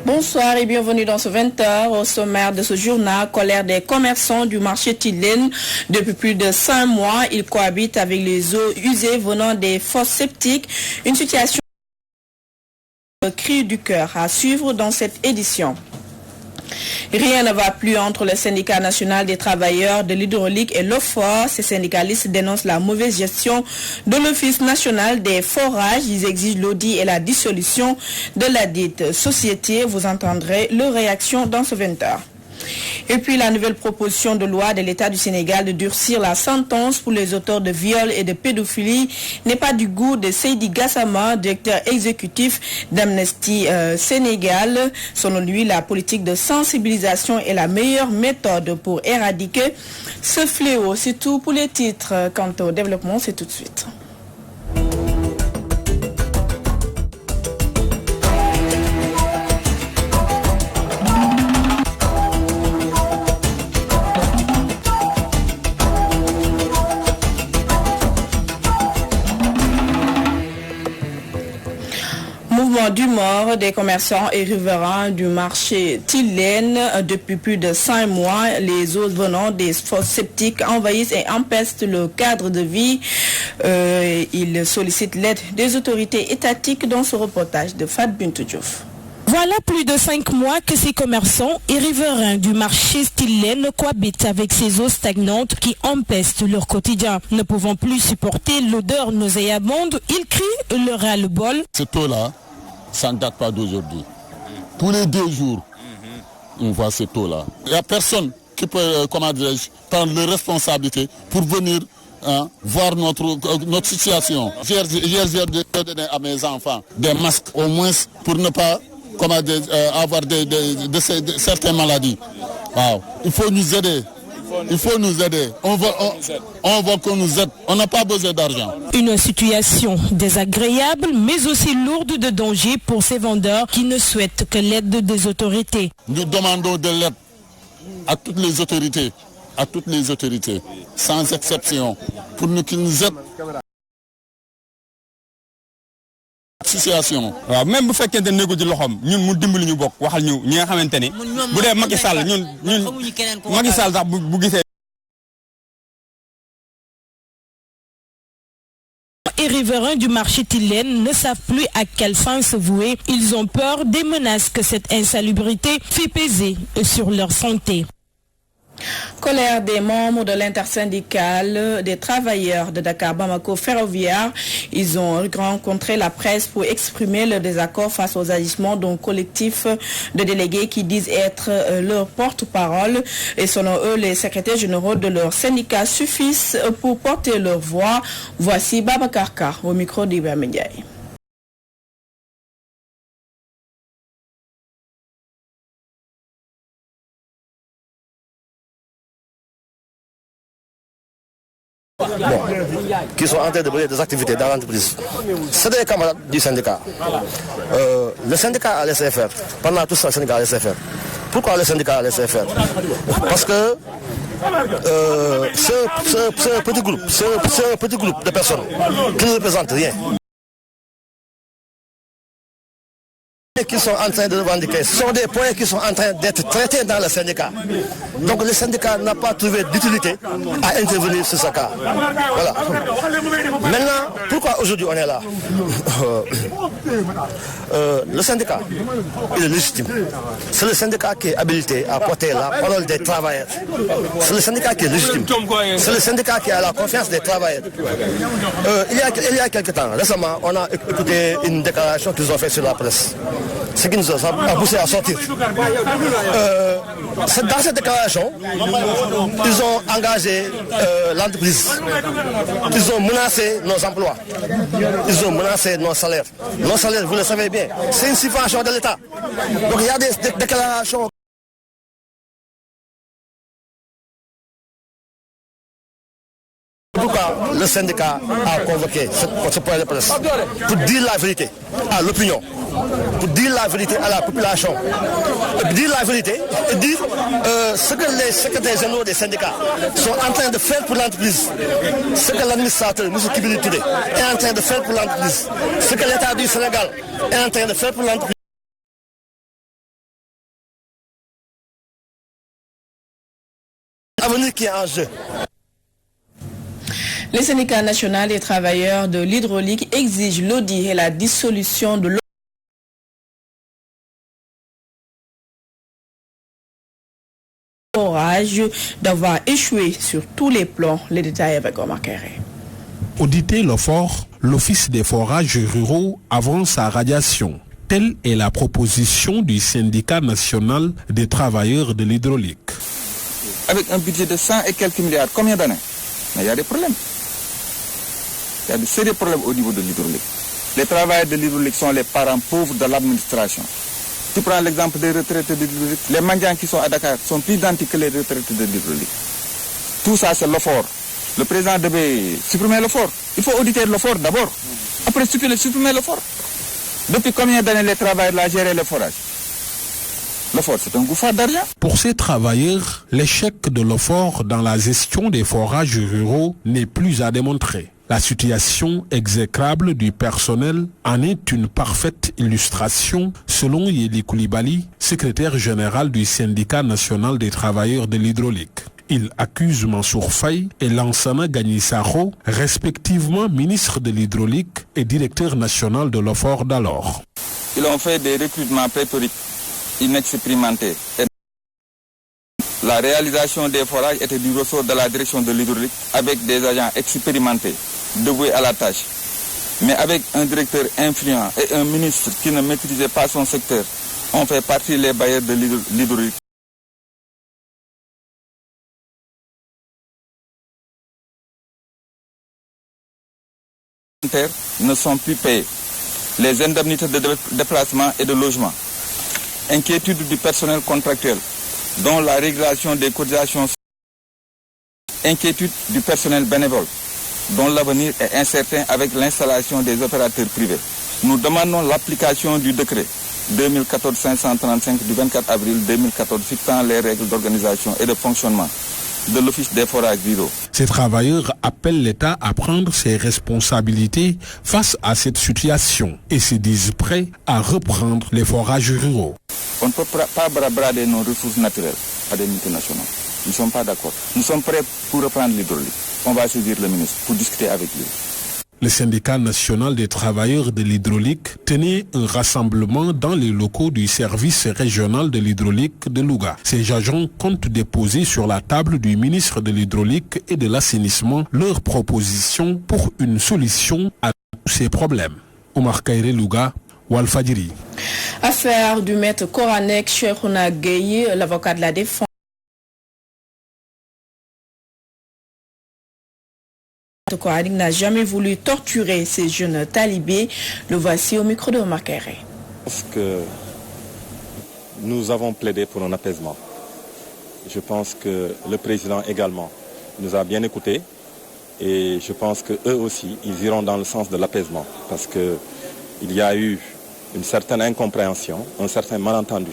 Bonsoir et bienvenue dans ce 20h. Au sommaire de ce journal, colère des commerçants du marché Tilène. Depuis plus de 5 mois, ils cohabitent avec les eaux usées venant des fosses septiques. Une situation cri du cœur à suivre dans cette édition. Rien ne va plus entre le syndicat national des travailleurs de l'hydraulique et l'OFOR. Ces syndicalistes dénoncent la mauvaise gestion de l'Office national des forages. Ils exigent l'audit et la dissolution de la dite société. Vous entendrez leur réaction dans ce 20h. Et puis la nouvelle proposition de loi de l'État du Sénégal de durcir la sentence pour les auteurs de viol et de pédophilie n'est pas du goût de Seydi Gassama, directeur exécutif d'Amnesty Sénégal. Selon lui, la politique de sensibilisation est la meilleure méthode pour éradiquer ce fléau. C'est tout pour les titres. Quant au développement, c'est tout de suite. Mouvement d'humeur des commerçants et riverains du marché Tilène. Depuis plus de 5 mois, les eaux venant des fosses septiques envahissent et empestent le cadre de vie. Ils sollicitent l'aide des autorités étatiques dans ce reportage de Fat Bintou Diouf. Voilà plus de 5 mois que ces commerçants et riverains du marché Tilène cohabitent avec ces eaux stagnantes qui empestent leur quotidien. Ne pouvant plus supporter l'odeur nauséabonde, ils crient le ras-le-bol. Cette eau-là, ça ne date pas d'aujourd'hui. Tous les 2 jours, on voit cette eau-là. Il n'y a personne qui peut, prendre les responsabilités pour venir voir notre situation. Hier, j'ai donné à mes enfants des masques, au moins pour ne pas avoir certaines maladies. Wow. Il faut nous aider. Il faut nous aider. On veut qu'on nous aide. On n'a pas besoin d'argent. Une situation désagréable, mais aussi lourde de danger pour ces vendeurs qui ne souhaitent que l'aide des autorités. Nous demandons de l'aide à toutes les autorités, sans exception, pour qu'ils nous aident. Situation. Même bu fekkente négo di loxom ñun mu dimbali ñu bok waxal ñu ñi nga xamanteni bu dé Macky Sall ñun Macky Sall sax bu gisé. Les riverains du marché Tilène ne savent plus à quelle fin se vouer. Ils ont peur des menaces que cette insalubrité fait peser sur leur santé. Colère des membres de l'intersyndicale des travailleurs de Dakar Bamako Ferroviaire. Ils ont rencontré la presse pour exprimer leur désaccord face aux agissements d'un collectif de délégués qui disent être leur porte-parole. Et selon eux, les secrétaires généraux de leur syndicat suffisent pour porter leur voix. Voici Babakarka au micro d'Ibrahim Ndiaye. Qui sont en train de mener des activités dans l'entreprise. C'est des camarades du syndicat. Le syndicat a laissé faire. Pendant tout ça, le syndicat a laissé faire. Pourquoi le syndicat a laissé faire? Parce que ce petit groupe de personnes qui ne représentent rien, qui sont en train de revendiquer sont des points qui sont en train d'être traités dans le syndicat. Donc le syndicat n'a pas trouvé d'utilité à intervenir sur ce cas. Voilà. Maintenant, pourquoi aujourd'hui on est là? Le syndicat, il est légitime. C'est le syndicat qui est habilité à porter la parole des travailleurs. C'est le syndicat qui est légitime. C'est le syndicat qui a la confiance des travailleurs. Il y a quelques temps, récemment, on a écouté une déclaration qu'ils ont faite sur la presse. Ce qui nous a poussé à sortir. Dans cette déclaration, ils ont engagé l'entreprise. Ils ont menacé nos emplois. Ils ont menacé nos salaires. Nos salaires, vous le savez bien, c'est une subvention de l'État. Donc il y a des déclarations. Pourquoi le syndicat a convoqué ce point de presse? Pour dire la vérité à l'opinion, pour dire la vérité à la population, pour dire la vérité et dire ce que les secrétaires généraux des syndicats sont en train de faire pour l'entreprise, ce que l'administrateur, M. Kibili Touré, est en train de faire pour l'entreprise, ce que l'État du Sénégal est en train de faire pour l'entreprise. l'avenir qui est en jeu. Les syndicats nationaux des travailleurs de l'hydraulique exigent l'audit et la dissolution de l'orage d'avoir échoué sur tous les plans. Les détails avec Omar Kéré. Auditer l'OFOR, l'Office des forages ruraux avant sa radiation. Telle est la proposition du syndicat national des travailleurs de l'hydraulique. Avec un budget de 100 et quelques milliards, combien d'années? Mais il y a des problèmes. Il y a de sérieux problèmes au niveau de l'hydraulique. Les travailleurs de l'hydraulique sont les parents pauvres de l'administration. Tu prends l'exemple des retraités de l'hydraulique. Les mendiants qui sont à Dakar sont plus identiques que les retraités de l'hydraulique. Tout ça, c'est l'OFOR. Le président devait supprimer l'OFOR. Il faut auditer l'OFOR d'abord. Après supprimer l'OFOR. Depuis combien d'années les travailleurs là gèrent le forage? L'OFOR, c'est un gouffre d'argent. Pour ces travailleurs, l'échec de l'OFOR dans la gestion des forages ruraux n'est plus à démontrer. La situation exécrable du personnel en est une parfaite illustration, selon Yeli Koulibaly, secrétaire général du syndicat national des travailleurs de l'hydraulique. Il accuse Mansour Faye et Lansana Gagnisaro, respectivement ministre de l'hydraulique et directeur national de l'OFOR d'alors. Ils ont fait des recrutements pléthoriques, inexpérimentés. La réalisation des forages était du ressort de la direction de l'hydraulique avec des agents expérimentés, dévoués à la tâche. Mais avec un directeur influent et un ministre qui ne maîtrisait pas son secteur, on fait partie les bailleurs de l'hydraulique. Ne sont plus payés. Les indemnités de déplacement et de logement. Inquiétude du personnel contractuel, dont la régulation des cotisations. Inquiétude du personnel bénévole, dont l'avenir est incertain avec l'installation des opérateurs privés. Nous demandons l'application du décret 2014-535 du 24 avril 2014 fixant les règles d'organisation et de fonctionnement de l'Office des forages ruraux. Ces travailleurs appellent l'État à prendre ses responsabilités face à cette situation et se disent prêts à reprendre les forages ruraux. On ne peut pas brader nos ressources naturelles à des multinationales. Nous ne sommes pas d'accord. Nous sommes prêts pour reprendre l'hydraulique. On va saisir le ministre pour discuter avec lui. Le syndicat national des travailleurs de l'hydraulique tenait un rassemblement dans les locaux du service régional de l'hydraulique de Louga. Ces agents comptent déposer sur la table du ministre de l'hydraulique et de l'assainissement leurs propositions pour une solution à tous ces problèmes. Omar Kairé, Louga, Walfadjiri. Affaire du maître Koranek Cheikhouna Gueye, l'avocat de la défense. Koranek n'a jamais voulu torturer ces jeunes talibés. Le voici au micro de Omar Kéré. Parce que nous avons plaidé pour un apaisement. Je pense que le président également nous a bien écoutés et je pense qu'eux aussi, ils iront dans le sens de l'apaisement parce qu'il y a eu une certaine incompréhension, un certain malentendu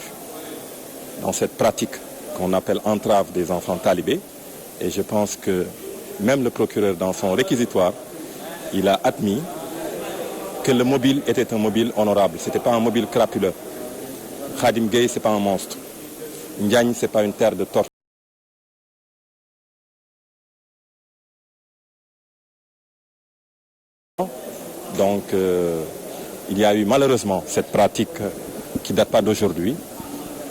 dans cette pratique qu'on appelle entrave des enfants talibés et je pense que même le procureur, dans son réquisitoire, il a admis que le mobile était un mobile honorable. Ce n'était pas un mobile crapuleux. Khadim Gueye, ce n'est pas un monstre. Ndiagne, ce n'est pas une terre de torture. Donc, il y a eu malheureusement cette pratique qui ne date pas d'aujourd'hui.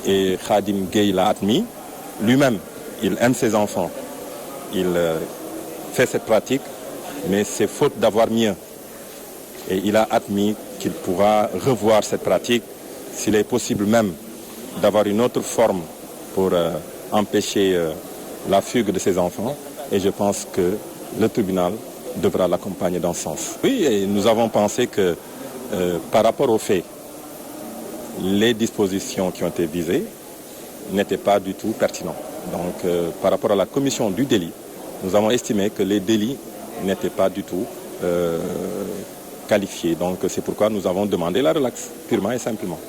Et Khadim Gueye l'a admis. Lui-même, il aime ses enfants. Il fait cette pratique, mais c'est faute d'avoir mieux. Et il a admis qu'il pourra revoir cette pratique, s'il est possible même d'avoir une autre forme pour empêcher la fugue de ses enfants. Et je pense que le tribunal devra l'accompagner dans ce sens. Oui, et nous avons pensé que par rapport aux faits, les dispositions qui ont été visées n'étaient pas du tout pertinentes. Donc par rapport à la commission du délit, nous avons estimé que les délits n'étaient pas du tout qualifiés. Donc c'est pourquoi nous avons demandé la relaxe, purement et simplement.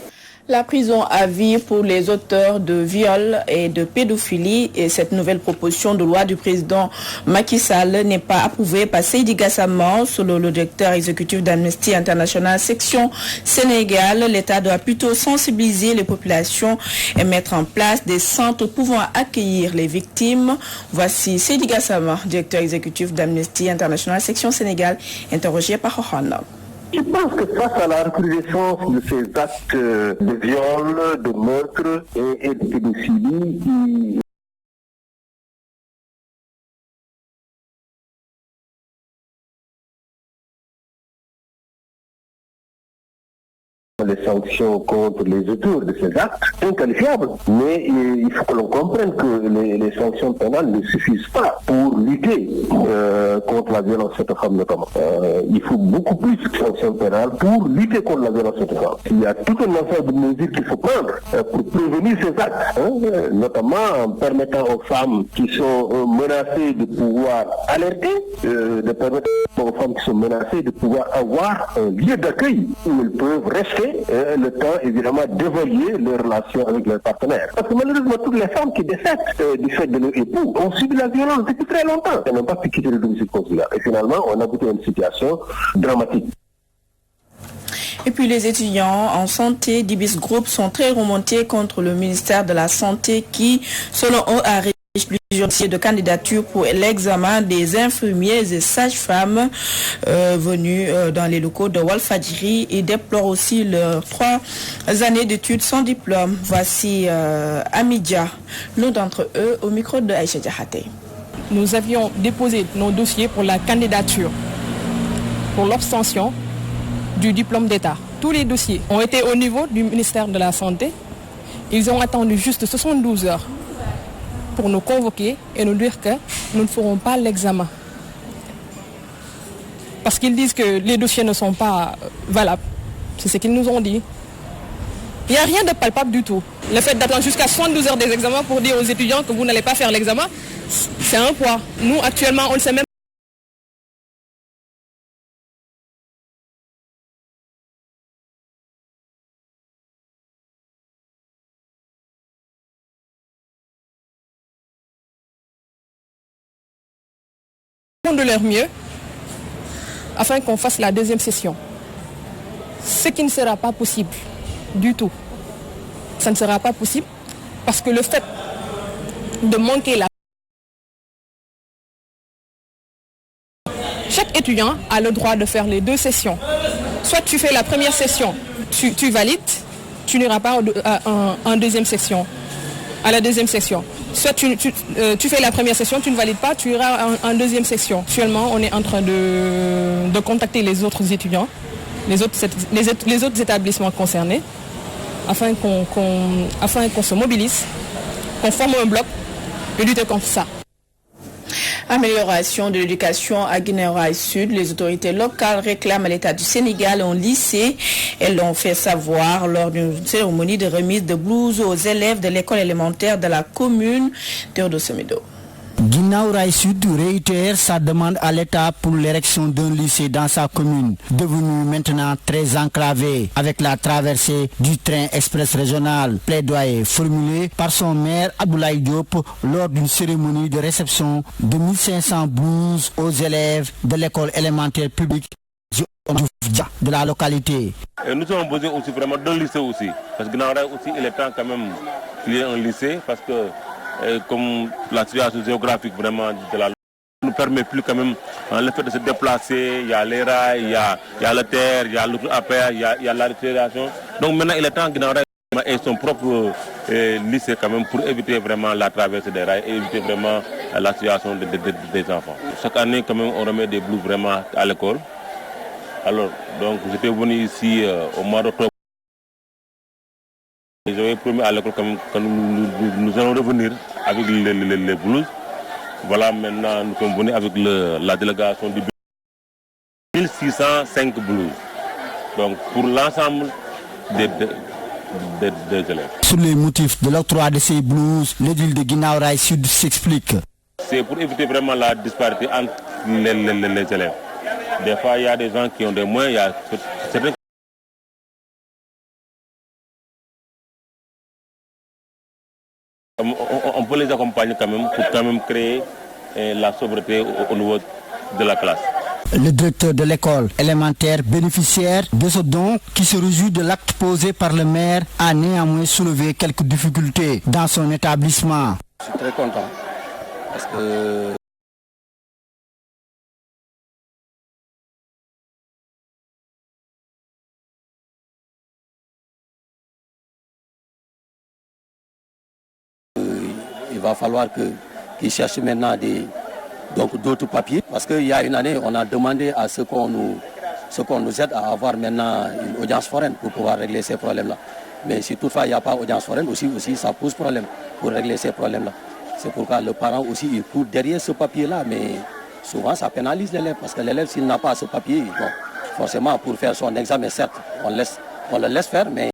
La prison à vie pour les auteurs de viol et de pédophilie et cette nouvelle proposition de loi du président Macky Sall n'est pas approuvée par Seydi Gassama. Selon le directeur exécutif d'Amnesty International section Sénégal, l'État doit plutôt sensibiliser les populations et mettre en place des centres pouvant accueillir les victimes. Voici Seydi Gassama, directeur exécutif d'Amnesty International section Sénégal, interrogé par Rohan. Je pense que face à la recrudescence de ces actes de viol, de meurtre et de pédophilie, les sanctions contre les auteurs de ces actes sont qualifiables. Mais il faut que l'on comprenne que les sanctions pénales ne suffisent pas pour lutter contre la violence faite aux femmes notamment. Il faut beaucoup plus de sanctions pénales pour lutter contre la violence faite aux femmes. Il y a tout un ensemble de mesures qu'il faut prendre pour prévenir ces actes, notamment en permettant aux femmes qui sont menacées de pouvoir alerter, de permettre aux femmes qui sont menacées de pouvoir avoir un lieu d'accueil où elles peuvent rester le temps évidemment d'évaluer leurs relations avec leurs partenaires. Parce que malheureusement toutes les femmes qui décèdent du fait de leur époux ont subi la violence depuis très longtemps. Elles n'ont pas pu quitter le domicile consulaire. Et finalement on a abouti à une situation dramatique. Et puis les étudiants en santé d'Ibis Group sont très remontés contre le ministère de la Santé qui, selon eux, a plusieurs dossiers de candidature pour l'examen des infirmiers et sages-femmes venus dans les locaux de Walfadjri et déplorent aussi leurs 3 années d'études sans diplôme. Voici Amidia, l'un d'entre eux, au micro de Aïcha Diakhaté. Nous avions déposé nos dossiers pour la candidature, pour l'obtention du diplôme d'État. Tous les dossiers ont été au niveau du ministère de la Santé. Ils ont attendu juste 72 heures pour nous convoquer et nous dire que nous ne ferons pas l'examen. Parce qu'ils disent que les dossiers ne sont pas valables. C'est ce qu'ils nous ont dit. Il n'y a rien de palpable du tout. Le fait d'attendre jusqu'à 72 heures des examens pour dire aux étudiants que vous n'allez pas faire l'examen, c'est un poids. Nous, actuellement, on ne sait même de leur mieux afin qu'on fasse la deuxième session. Ce qui ne sera pas possible du tout. Ça ne sera pas possible parce que le fait de manquer la... Chaque étudiant a le droit de faire les 2 sessions. Soit tu fais la première session, tu valides, tu n'iras pas en deuxième session, à la deuxième session. Soit tu fais la première session, tu ne valides pas, tu iras en deuxième session. Actuellement, on est en train de contacter les autres étudiants, les autres établissements concernés, afin qu'on se mobilise, qu'on forme un bloc et lutter contre ça. Amélioration de l'éducation à Guinée-Rail Sud. Les autorités locales réclament à l'État du Sénégal un lycée. Elles l'ont fait savoir lors d'une cérémonie de remise de blouse aux élèves de l'école élémentaire de la commune Théodore Semedo. Guinaw-Rail Sud réitère sa demande à l'État pour l'érection d'un lycée dans sa commune, devenu maintenant très enclavé avec la traversée du train express régional. Plaidoyer formulé par son maire Abdoulaye Diop lors d'une cérémonie de réception de 1500 blouses aux élèves de l'école élémentaire publique de la localité. Et nous avons besoin aussi vraiment d'un lycée aussi, parce que Guinaw-Rail aussi il est temps quand même qu'il y ait un lycée, parce que comme la situation géographique vraiment de la ne nous permet plus quand même le fait de se déplacer, il y a les rails, il y a la terre, il y a l'autoroute à péage, il y a la récréation. Donc maintenant il est temps que Guinaw-Rail ait son propre lycée quand même pour éviter vraiment la traversée des rails et éviter vraiment la situation des enfants. Chaque année quand même on remet des blouses vraiment à l'école. Alors donc j'étais venu ici au mois d'octobre. J'avais promis à l'école que nous allons revenir avec les blouses. Voilà, maintenant nous sommes venus avec la délégation du 1605 blouses. Donc pour l'ensemble des élèves. Sur les motifs de l'octroi de ces blouses, l'édile de Guinaw-Rail Sud s'explique. C'est pour éviter vraiment la disparité entre les élèves. Des fois il y a des gens qui ont des moyens, il y a certains On peut les accompagner quand même pour quand même créer la sobriété au niveau de la classe. Le directeur de l'école élémentaire bénéficiaire de ce don, qui se réjouit de l'acte posé par le maire, a néanmoins soulevé quelques difficultés dans son établissement. Je suis très content parce que il va falloir qu'ils cherchent maintenant d'autres papiers. Parce qu'il y a une année, on a demandé à ce qu'on nous aide à avoir maintenant une audience foraine pour pouvoir régler ces problèmes-là. Mais si toutefois il n'y a pas d'audience foraine, aussi ça pose problème pour régler ces problèmes-là. C'est pourquoi le parent aussi, il court derrière ce papier-là, mais souvent ça pénalise l'élève. Parce que l'élève, s'il n'a pas ce papier, bon, forcément pour faire son examen, certes, on le laisse faire, mais...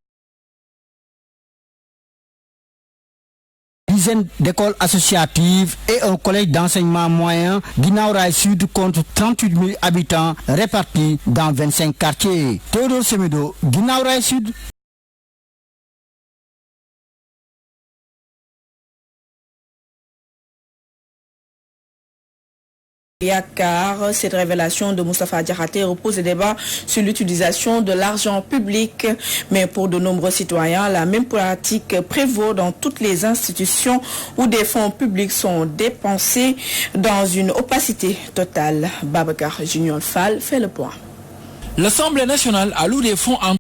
Dizaine d'écoles associatives et un collège d'enseignement moyen, Guinaw Rail Sud compte 38 000 habitants répartis dans 25 quartiers. Théodore Semedo, Guinaw Rail Sud. Yakar, cette révélation de Moustapha Diakhaté repose des débats sur l'utilisation de l'argent public. Mais pour de nombreux citoyens, la même pratique prévaut dans toutes les institutions où des fonds publics sont dépensés dans une opacité totale. Babacar Junior Fall fait le point. L'Assemblée nationale alloue des fonds en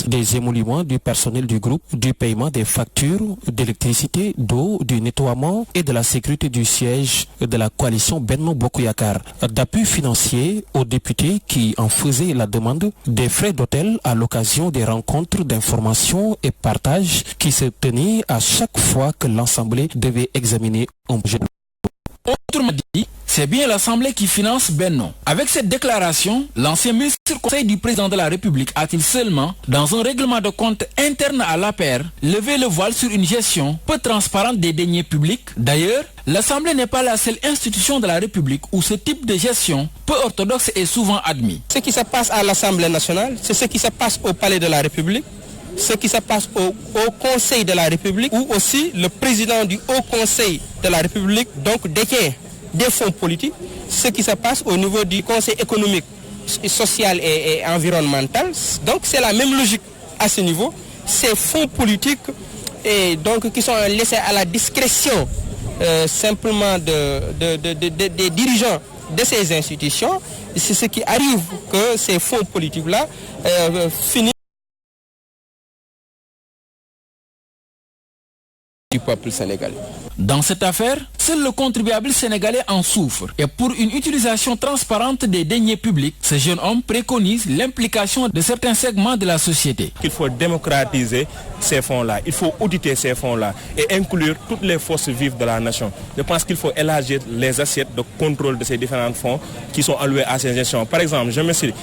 des émoluments du personnel du groupe, du paiement des factures d'électricité, d'eau, du nettoiement et de la sécurité du siège de la coalition Benno Bokk Yakaar, d'appui financier aux députés qui en faisaient la demande, des frais d'hôtel à l'occasion des rencontres d'information et partage qui se tenaient à chaque fois que l'Assemblée devait examiner un projet. Autrement dit, c'est bien l'Assemblée qui finance Benno. Avec cette déclaration, l'ancien ministre conseil du président de la République a-t-il seulement, dans un règlement de compte interne à l'APR, levé le voile sur une gestion peu transparente des deniers publics? D'ailleurs, l'Assemblée n'est pas la seule institution de la République où ce type de gestion peu orthodoxe est souvent admis. Ce qui se passe à l'Assemblée nationale, c'est ce qui se passe au Palais de la République, ce qui se passe au Conseil de la République, où aussi le président du Haut Conseil de la République donc détient des fonds politiques, ce qui se passe au niveau du Conseil économique, social et environnemental. Donc c'est la même logique à ce niveau. Ces fonds politiques et donc qui sont laissés à la discrétion simplement des dirigeants de ces institutions, c'est ce qui arrive que ces fonds politiques-là finissent du peuple sénégalais. Dans cette affaire, seul le contribuable sénégalais en souffre. Et pour une utilisation transparente des deniers publics, ce jeune homme préconise l'implication de certains segments de la société. Il faut démocratiser ces fonds-là, il faut auditer ces fonds-là et inclure toutes les forces vives de la nation. Je pense qu'il faut élargir les assiettes de contrôle de ces différents fonds qui sont alloués à ces gestions. Par exemple, je me suis dit,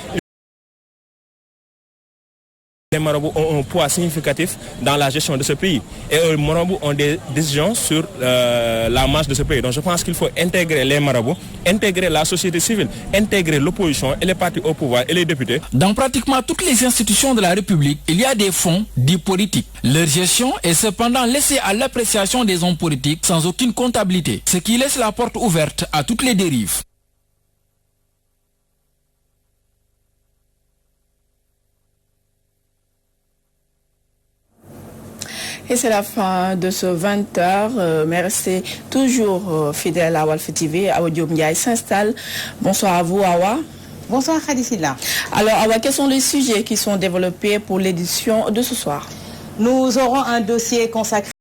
les marabouts ont un poids significatif dans la gestion de ce pays et les marabouts ont des décisions sur la marche de ce pays. Donc je pense qu'il faut intégrer les marabouts, intégrer la société civile, intégrer l'opposition et les partis au pouvoir et les députés. Dans pratiquement toutes les institutions de la République, il y a des fonds dits politiques. Leur gestion est cependant laissée à l'appréciation des hommes politiques sans aucune comptabilité, ce qui laisse la porte ouverte à toutes les dérives. Et c'est la fin de ce 20h, mais restez toujours fidèles à Walf TV. Awa Diop Ndiaye s'installe. Bonsoir à vous, Awa. Bonsoir, Khadisila. Alors, Awa, quels sont les sujets qui sont développés pour l'édition de ce soir? Nous aurons un dossier consacré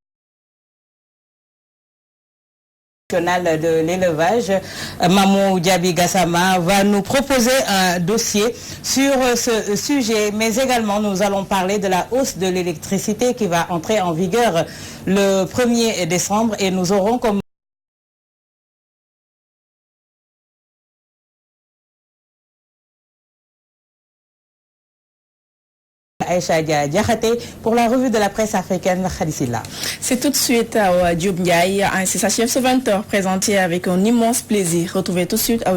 de l'élevage. Mamou Diaby Gassama va nous proposer un dossier sur ce sujet, mais également nous allons parler de la hausse de l'électricité qui va entrer en vigueur le 1er décembre et nous aurons comme Aïcha Diakhaté pour la revue de la presse africaine Khadisila. C'est tout de suite à Diop Ndiaye, ainsi s'achève ce 20h présenté avec un immense plaisir. Retrouvez tout de suite à